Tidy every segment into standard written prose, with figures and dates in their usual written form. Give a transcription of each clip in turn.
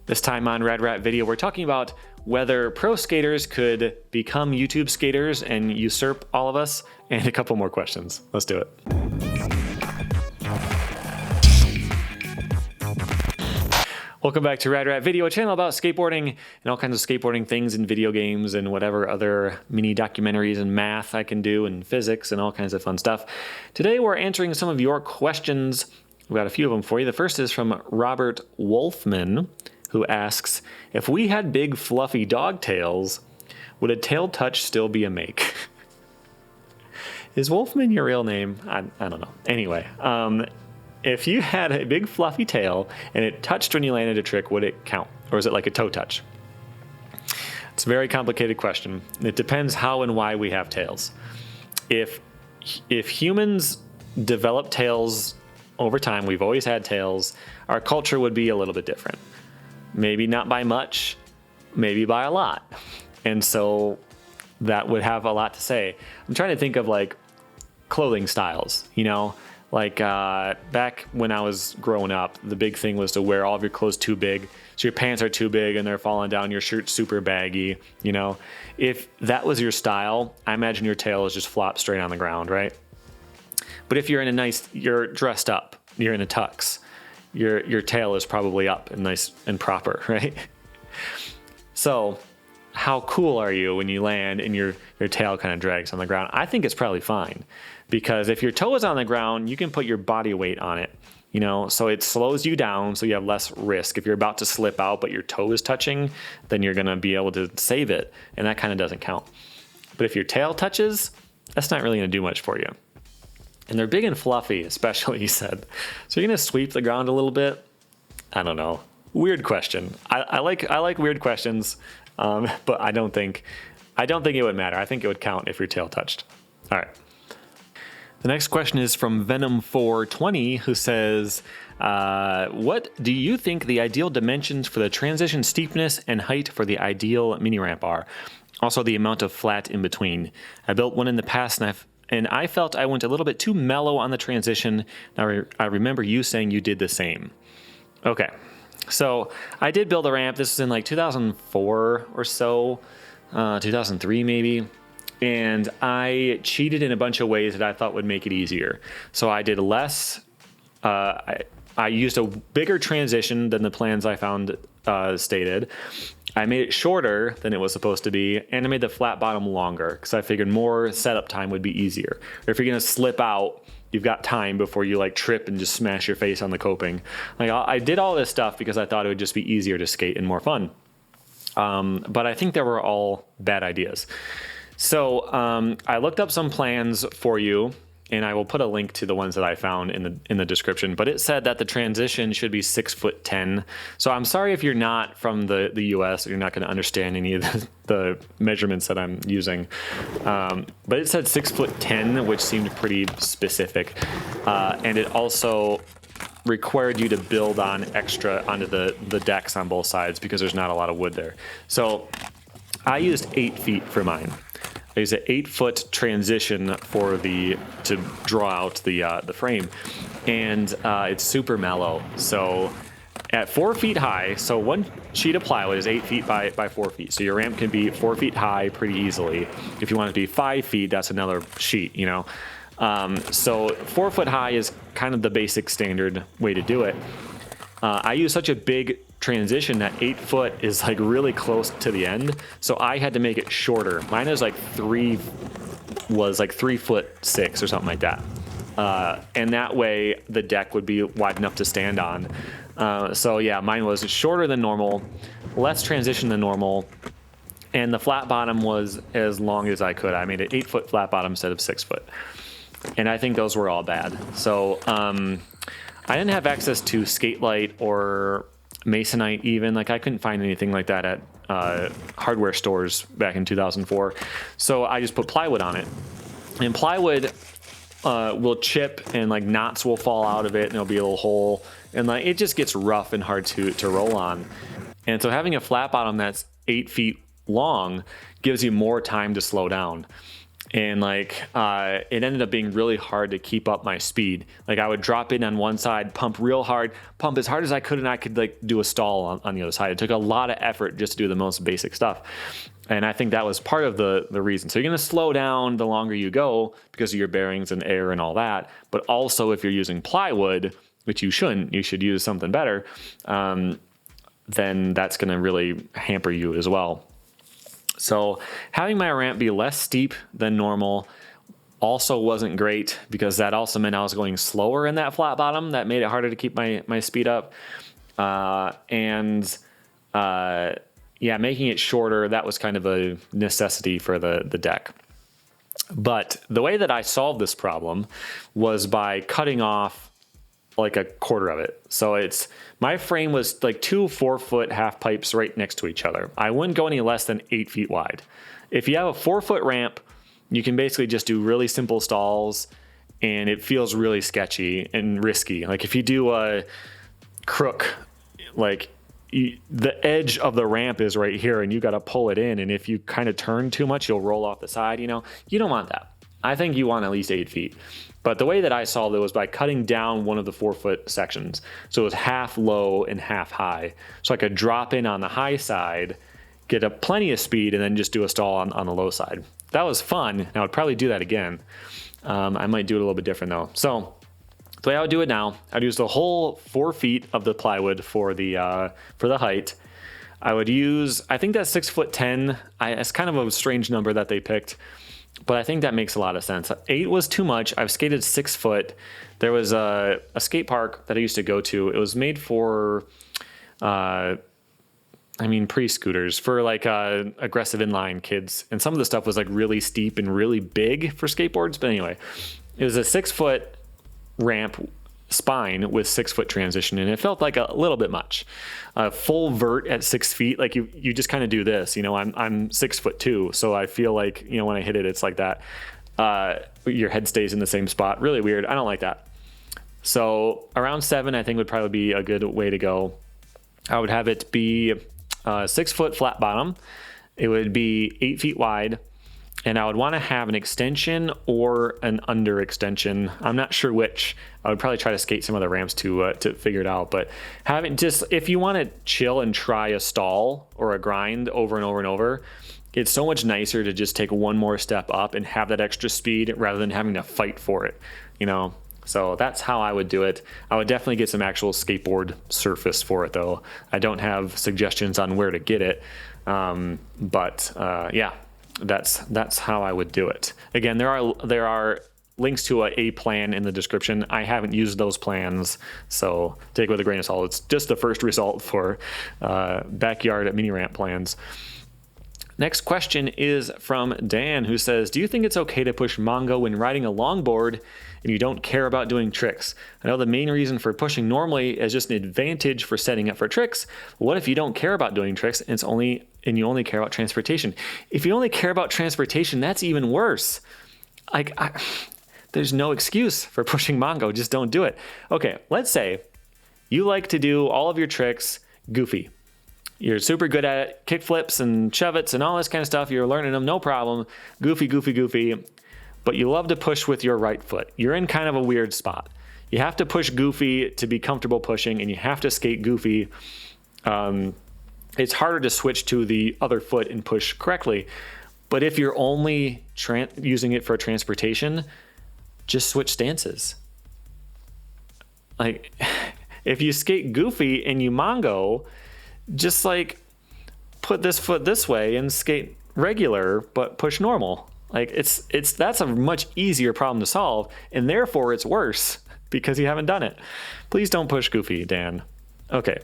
This time on Rad Rat Video, we're talking about whether pro skaters could become YouTube skaters and usurp all of us, and a couple more questions. Let's do it. Welcome back to Rad Rat Video, a channel about skateboarding and all kinds of skateboarding things and video games and whatever other mini documentaries and math I can do and physics and all kinds of fun stuff. Today we're answering some of your questions. We've got a few of them for you. The first is from Robert Wolfman, who asks, if we had big fluffy dog tails, would a tail touch still be a make? Is Wolfman your real name? I don't know. Anyway, if you had a big fluffy tail and it touched when you landed a trick, would it count? Or is it like a toe touch? It's a very complicated question. It depends how and why we have tails. If humans develop tails over time, we've always had tails, our culture would be a little bit different. Maybe not by much, maybe by a lot. And so that would have a lot to say. I'm trying to think of like clothing styles, you know? Like back when I was growing up, the big thing was to wear all of your clothes too big. So your pants are too big and they're falling down, your shirt's super baggy, you know? If that was your style, I imagine your tail is just flop straight on the ground, right? But if you're in a nice, you're dressed up, you're in a tux, your tail is probably up and nice and proper, right? So how cool are you when you land and your tail kind of drags on the ground? I think it's probably fine, because if your toe is on the ground, you can put your body weight on it, you know, so it slows you down so you have less risk. If you're about to slip out but your toe is touching, then you're going to be able to save it, and that kind of doesn't count. But if your tail touches, that's not really going to do much for you. And they're big and fluffy, especially, he said. So you're going to sweep the ground a little bit? I don't know. Weird question. I like weird questions, but I don't think it would matter. I think it would count if your tail touched. All right. The next question is from Venom420, who says, what do you think the ideal dimensions for the transition steepness and height for the ideal mini ramp are? Also the amount of flat in between. I built one in the past and I felt I went a little bit too mellow on the transition. I remember you saying you did the same. Okay, so I did build a ramp. This was in like 2004 or so, 2003 maybe. And I cheated in a bunch of ways that I thought would make it easier. So I did less, I used a bigger transition than the plans I found stated. I made it shorter than it was supposed to be, and I made the flat bottom longer because I figured more setup time would be easier. Or if you're gonna slip out, you've got time before you like trip and just smash your face on the coping. Like I did all this stuff because I thought it would just be easier to skate and more fun. But I think they were all bad ideas. So I looked up some plans for you, and I will put a link to the ones that I found in the description. But it said that the transition should be 6'10". So I'm sorry if you're not from the US, or you're not going to understand any of the measurements that I'm using. But it said 6'10", which seemed pretty specific, and it also required you to build on extra onto the decks on both sides because there's not a lot of wood there. So I used 8 feet for mine. I used an 8-foot transition to draw out the frame, and it's super mellow. So at 4 feet high, so one sheet of plywood is 8 feet by 4 feet. So your ramp can be 4 feet high pretty easily. If you want it to be 5 feet, that's another sheet, you know. So 4 foot high is kind of the basic standard way to do it. I use such a big transition that 8 foot is like really close to the end, so I had to make it shorter. Mine was like 3'6" or something like that, and that way the deck would be wide enough to stand on. So yeah, mine was shorter than normal, less transition than normal, and the flat bottom was as long as I could. I made an 8-foot flat bottom instead of 6 foot, and I think those were all bad. So I didn't have access to skate light or masonite even. Like I couldn't find anything like that at hardware stores back in 2004. So I just put plywood on it. And plywood will chip and like knots will fall out of it and there'll be a little hole. And like it just gets rough and hard to roll on. And so having a flat bottom that's 8 feet long gives you more time to slow down. And like it ended up being really hard to keep up my speed. Like I would drop in on one side, pump real hard, pump as hard as I could, and I could like do a stall on the other side. It took a lot of effort just to do the most basic stuff. And I think that was part of the reason. So you're going to slow down the longer you go because of your bearings and air and all that. But also if you're using plywood, which you shouldn't, you should use something better, then that's going to really hamper you as well. So having my ramp be less steep than normal also wasn't great, because that also meant I was going slower in that flat bottom. That made it harder to keep my speed up. Yeah, making it shorter, that was kind of a necessity for the deck. But the way that I solved this problem was by cutting off like a quarter of it. So my frame was like 2 4-foot half pipes right next to each other. I wouldn't go any less than 8 feet wide. If you have a 4-foot ramp, you can basically just do really simple stalls, and it feels really sketchy and risky. Like if you do a crook, like the edge of the ramp is right here and you got to pull it in. And if you kind of turn too much, you'll roll off the side, you don't want that. I think you want at least 8 feet. But the way that I solved it was by cutting down one of the 4-foot sections. So it was half low and half high. So I could drop in on the high side, get a plenty of speed, and then just do a stall on the low side. That was fun. And I would probably do that again. I might do it a little bit different though. So the way I would do it now, I'd use the whole 4 feet of the plywood for the height. I would use, I think that's 6'10". It's kind of a strange number that they picked, but I think that makes a lot of sense. 8 was too much. I've skated 6 foot. There was a skate park that I used to go to. It was made for, pre-scooters, for like aggressive inline kids. And some of the stuff was like really steep and really big for skateboards. But anyway, it was a 6-foot ramp spine with 6-foot transition, and it felt like a little bit much. Full vert at 6 feet, like you just kind of do this. I'm 6'2", so I feel like when I hit it, it's like that. Your head stays in the same spot. Really weird. I don't like that. So around 7, I think would probably be a good way to go. I would have it be 6-foot flat bottom. It would be 8 feet wide. And I would want to have an extension or an under extension. I'm not sure which. I would probably try to skate some other ramps to figure it out. But if you want to chill and try a stall or a grind over and over and over, it's so much nicer to just take one more step up and have that extra speed rather than having to fight for it, So that's how I would do it. I would definitely get some actual skateboard surface for it though. I don't have suggestions on where to get it. Yeah. That's how I would do it. Again, there are links to a plan in the description. I haven't used those plans, so take it with a grain of salt. It's just the first result for backyard at Miniramp plans. Next question is from Dan, who says, do you think it's okay to push mongo when riding a longboard and you don't care about doing tricks? I know the main reason for pushing normally is just an advantage for setting up for tricks. What if you don't care about doing tricks and you only care about transportation? If you only care about transportation, that's even worse. There's no excuse for pushing mongo. Just don't do it. Okay, let's say you like to do all of your tricks goofy. You're super good at it, kick flips and shove-its and all this kind of stuff. You're learning them, no problem. Goofy. But you love to push with your right foot. You're in kind of a weird spot. You have to push goofy to be comfortable pushing, and you have to skate goofy. It's harder to switch to the other foot and push correctly. But if you're only using it for transportation, just switch stances. Like, if you skate goofy and you mongo, just like put this foot this way and skate regular, but push normal. Like that's a much easier problem to solve, and therefore it's worse because you haven't done it. Please don't push goofy, Dan. Okay.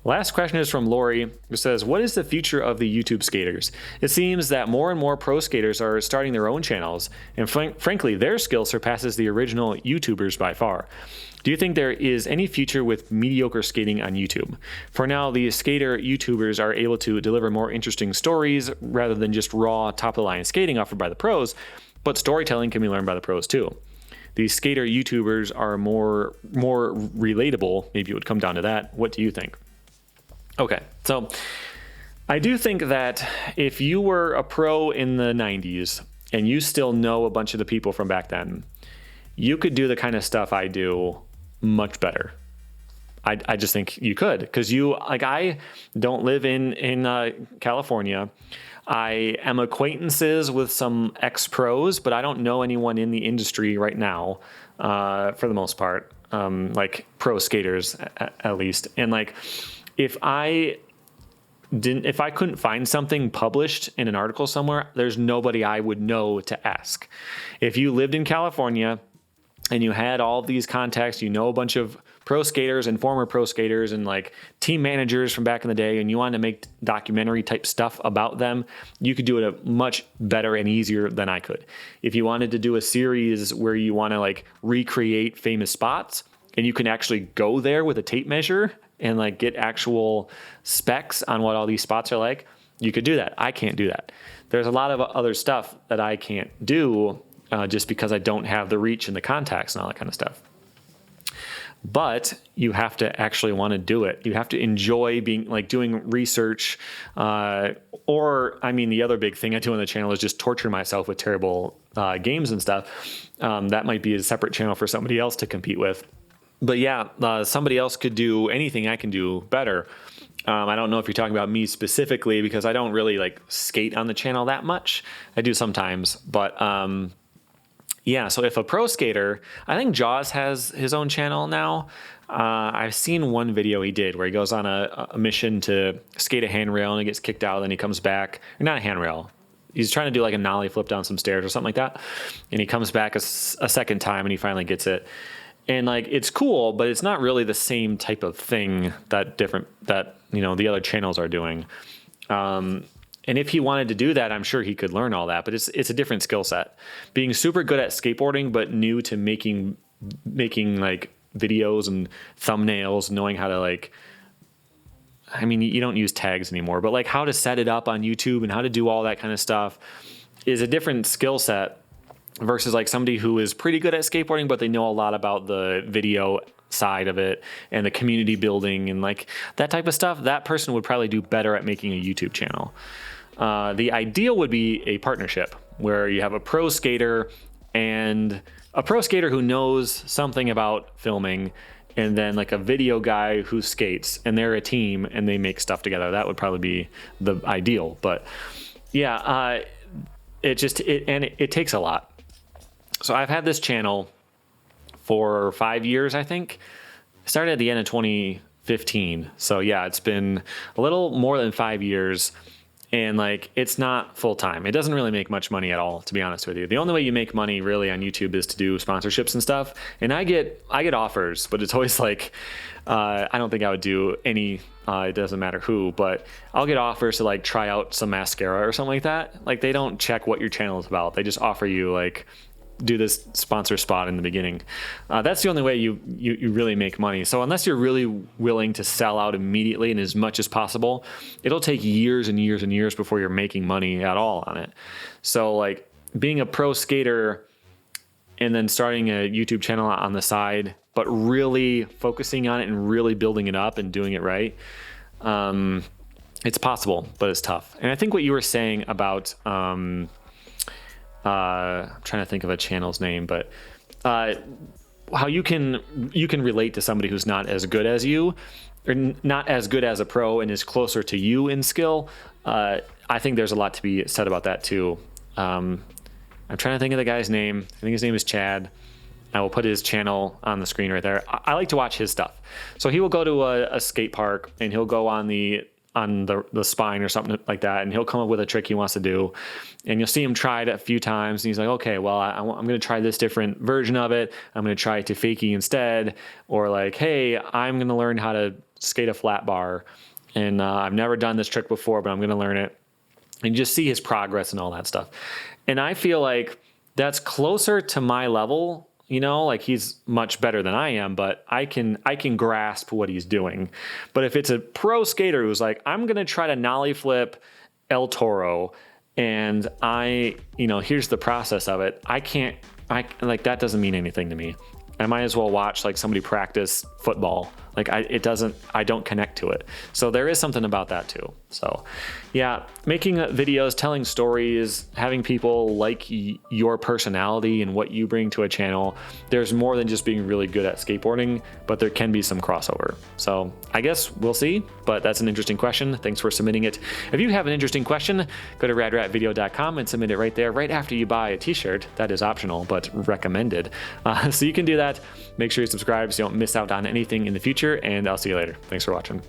Last question is from Lori, who says, what is the future of the YouTube skaters? It seems that more and more pro skaters are starting their own channels, and frankly, their skill surpasses the original YouTubers by far. Do you think there is any future with mediocre skating on YouTube? For now, the skater YouTubers are able to deliver more interesting stories rather than just raw top-of-the-line skating offered by the pros, but storytelling can be learned by the pros too. The skater YouTubers are more relatable. Maybe it would come down to that. What do you think? Okay, so I do think that if you were a pro in the 90s and you still know a bunch of the people from back then, you could do the kind of stuff I do much better. I just think you could, because I don't live in California. I am acquaintances with some ex-pros, but I don't know anyone in the industry right now, for the most part, like pro skaters at least. And like, if I couldn't find something published in an article somewhere, there's nobody I would know to ask. If you lived in California and you had all of these contacts, you know a bunch of pro skaters and former pro skaters and like team managers from back in the day, and you wanted to make documentary type stuff about them, you could do it much better and easier than I could. If you wanted to do a series where you want to like recreate famous spots, and you can actually go there with a tape measure and like get actual specs on what all these spots are like, you could do that. I can't do that. There's a lot of other stuff that I can't do just because I don't have the reach and the contacts and all that kind of stuff. But you have to actually want to do it. You have to enjoy being like doing research. The other big thing I do on the channel is just torture myself with terrible games and stuff. That might be a separate channel for somebody else to compete with. But yeah, somebody else could do anything I can do better. I don't know if you're talking about me specifically, because I don't really like skate on the channel that much. I do sometimes, but yeah. So if a pro skater, I think Jaws has his own channel now. I've seen one video he did where he goes on a mission to skate a handrail and he gets kicked out, and he comes back, or not a handrail. He's trying to do like a nollie flip down some stairs or something like that. And he comes back a second time and he finally gets it. And like, it's cool, but it's not really the same type of thing that the other channels are doing. And if he wanted to do that, I'm sure he could learn all that, but it's a different skill set. Being super good at skateboarding, but new to making like videos and thumbnails, knowing how to like, I mean, you don't use tags anymore, but like how to set it up on YouTube and how to do all that kind of stuff is a different skill set versus like somebody who is pretty good at skateboarding, but they know a lot about the video side of it and the community building and like that type of stuff. That person would probably do better at making a YouTube channel. The ideal would be a partnership where you have a pro skater and a pro skater who knows something about filming, and then like a video guy who skates, and they're a team and they make stuff together. That would probably be the ideal. But yeah, it takes a lot. So I've had this channel for 5 years, I think. I started at the end of 2015. So yeah, it's been a little more than 5 years, and like, it's not full time. It doesn't really make much money at all, to be honest with you. The only way you make money really on YouTube is to do sponsorships and stuff. And I get offers, but it's always like, I don't think I would do any, it doesn't matter who, but I'll get offers to like try out some mascara or something like that. Like, they don't check what your channel is about. They just offer you like, do this sponsor spot in the beginning. That's the only way you really make money. So unless you're really willing to sell out immediately and as much as possible, it'll take years and years and years before you're making money at all on it. So like, being a pro skater and then starting a YouTube channel on the side, but really focusing on it and really building it up and doing it right, it's possible, but it's tough. And I think what you were saying about I'm trying to think of a channel's name, but how you can relate to somebody who's not as good as you, or not as good as a pro and is closer to you in skill. I think there's a lot to be said about that too. I'm trying to think of the guy's name. I think his name is Chad. I will put his channel on the screen right there. I like to watch his stuff. So he will go to a skate park and he'll go on the spine or something like that, and he'll come up with a trick he wants to do, and you'll see him try it a few times, and he's like, okay, well, I'm going to try this different version of it. I'm going to try to fakie instead, or like, hey, I'm going to learn how to skate a flat bar, and I've never done this trick before, but I'm going to learn it, and just see his progress and all that stuff. And I feel like that's closer to my level. You know, like, he's much better than I am, but I can grasp what he's doing. But if it's a pro skater who's like, I'm going to try to nollie flip El Toro, and here's the process of it, that doesn't mean anything to me. I might as well watch like somebody practice football Like I don't connect to it. So there is something about that too. So yeah, making videos, telling stories, having people like your personality and what you bring to a channel, there's more than just being really good at skateboarding, but there can be some crossover. So I guess we'll see, but that's an interesting question. Thanks for submitting it. If you have an interesting question, go to radratvideo.com and submit it right there, right after you buy a t-shirt. That is optional, but recommended. So you can do that. Make sure you subscribe so you don't miss out on anything in the future, and I'll see you later. Thanks for watching.